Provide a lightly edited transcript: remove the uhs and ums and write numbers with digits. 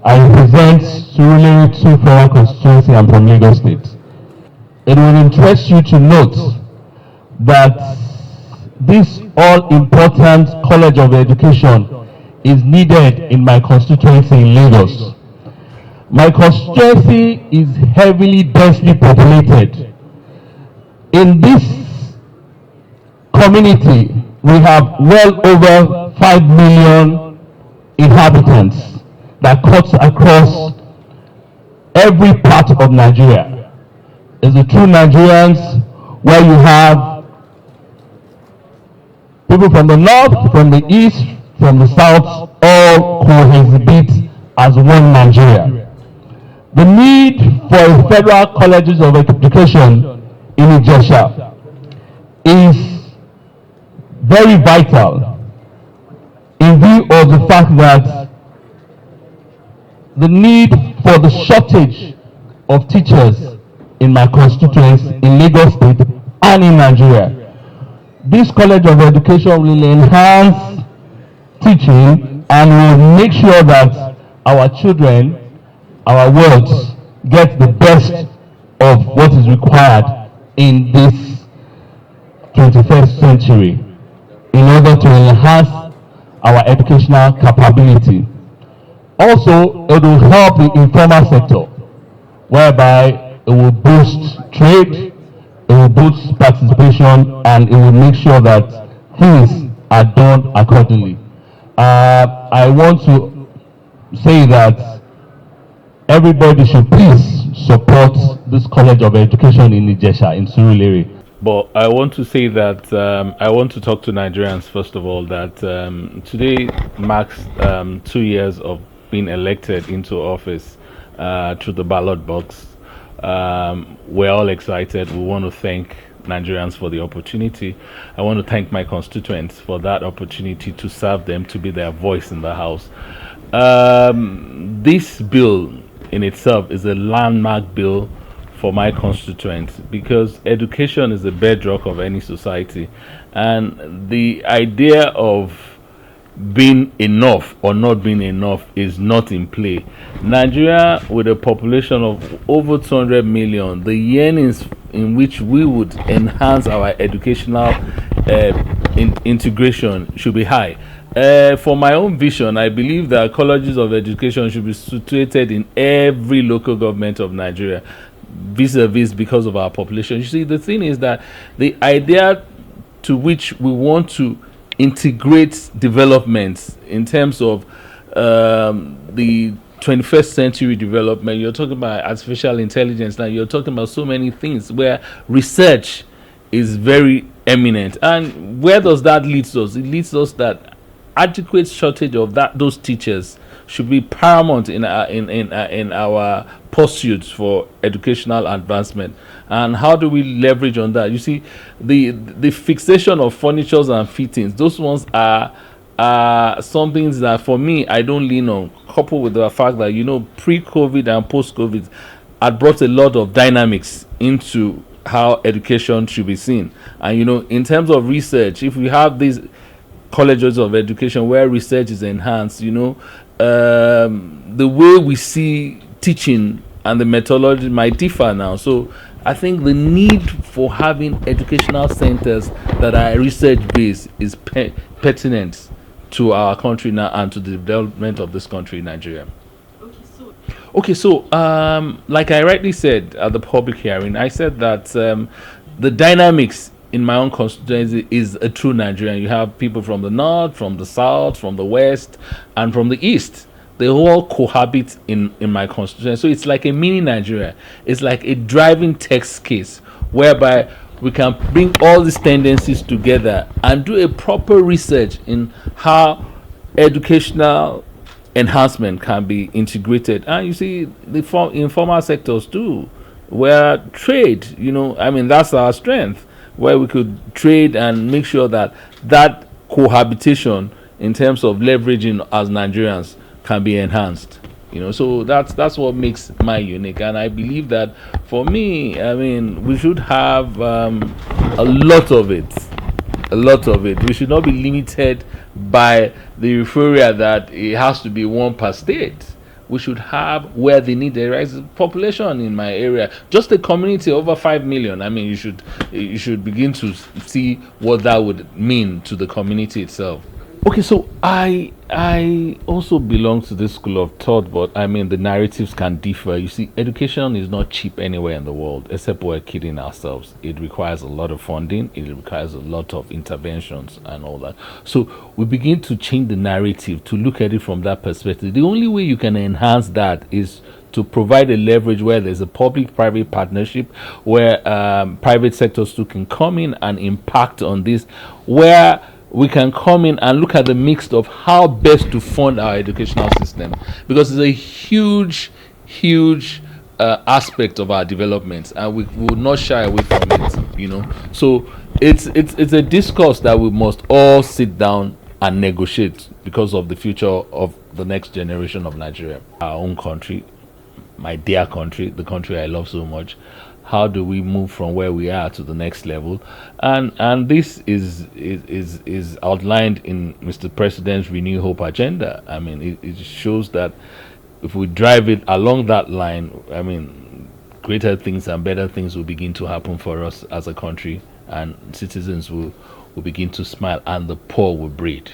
I represent Surulere 2 Federal Constituency. I'm from Lagos State. It will interest you to note that this all-important College of Education is needed in my constituency in Lagos. My constituency is heavily densely populated. In this community, we have well over 5 million inhabitants that cuts across every part of Nigeria. It's the true Nigerians where you have people from the north, from the east, from the south, all coexist as one Nigeria. The need for federal colleges of education in Ijesha is very vital in view of the fact that the need for the shortage of teachers in my constituency in Lagos State and in Nigeria. This College of Education will enhance teaching and will make sure that our children, our words, get the best of what is required in this 21st century in order to enhance our educational capability. Also, it will help the informal sector, whereby it will boost trade, it will boost participation, and it will make sure that things are done accordingly. I want to say that everybody should please support this College of Education in Ijesha, in Surulere. But I want to say that I want to talk to Nigerians first of all that today marks 2 years of being elected into office through the ballot box. We're all excited. We want to thank Nigerians for the opportunity. I want to thank my constituents for that opportunity to serve them, to be their voice in the House. This bill in itself is a landmark bill for my constituents because education is the bedrock of any society, and the idea of being enough or not being enough is not in play. Nigeria, with a population of over 200 million, the yearnings in which we would enhance our educational integration should be high. For my own vision, I believe that colleges of education should be situated in every local government of Nigeria, vis-a-vis because of our population. You see, the thing is that the idea to which we want to integrate developments in terms of the 21st century development, you're talking about artificial intelligence now, you're talking about so many things where research is very eminent. And where does that lead us? It leads us that adequate shortage of those teachers should be paramount in our pursuits for educational advancement. And how do we leverage on that? You see, the fixation of furnitures and fittings, those ones are some things that for me I don't lean on, coupled with the fact that, you know, pre-COVID and post-COVID had brought a lot of dynamics into how education should be seen. And, you know, in terms of research, if we have these colleges of education where research is enhanced, you know, the way we see teaching and the methodology might differ now. So I think the need for having educational centers that are research-based is pertinent to our country now and to the development of this country, Nigeria. Okay, so like I rightly said at the public hearing, I said that the dynamics in my own constituency is a true Nigerian. You have people from the north, from the south, from the west, and from the east. They all cohabit in my constituency. So it's like a mini Nigeria. It's like a driving text case whereby we can bring all these tendencies together and do a proper research in how educational enhancement can be integrated. And you see, the informal sectors too, where trade, you know, I mean, that's our strength, where we could trade and make sure that that cohabitation in terms of leveraging as Nigerians can be enhanced. You know, so that's what makes my unique. And I believe that for me, I mean, we should have a lot of it. We should not be limited by the euphoria that it has to be one per state. we should have where they need the right population in my area. Just a community over 5 million. I mean, you should begin to see what that would mean to the community itself. Okay, so I also belong to this school of thought, but I mean the narratives can differ. You see, education is not cheap anywhere in the world, except we're kidding ourselves. It requires a lot of funding, it requires a lot of interventions and all that. So we begin to change the narrative to look at it from that perspective. The only way you can enhance that is to provide a leverage where there's a public-private partnership, where private sectors too can come in and impact on this, where we can come in and look at the mix of how best to fund our educational system, because it's a huge aspect of our development, and we will not shy away from it. So it's a discourse that we must all sit down and negotiate, because of the future of the next generation of Nigeria, our own country, my dear country, the country I love so much. How do we move from where we are to the next level? And this is outlined in Mr. President's Renew Hope agenda. I mean, it shows that if we drive it along that line, I mean, greater things and better things will begin to happen for us as a country, and citizens will begin to smile, and the poor will breed.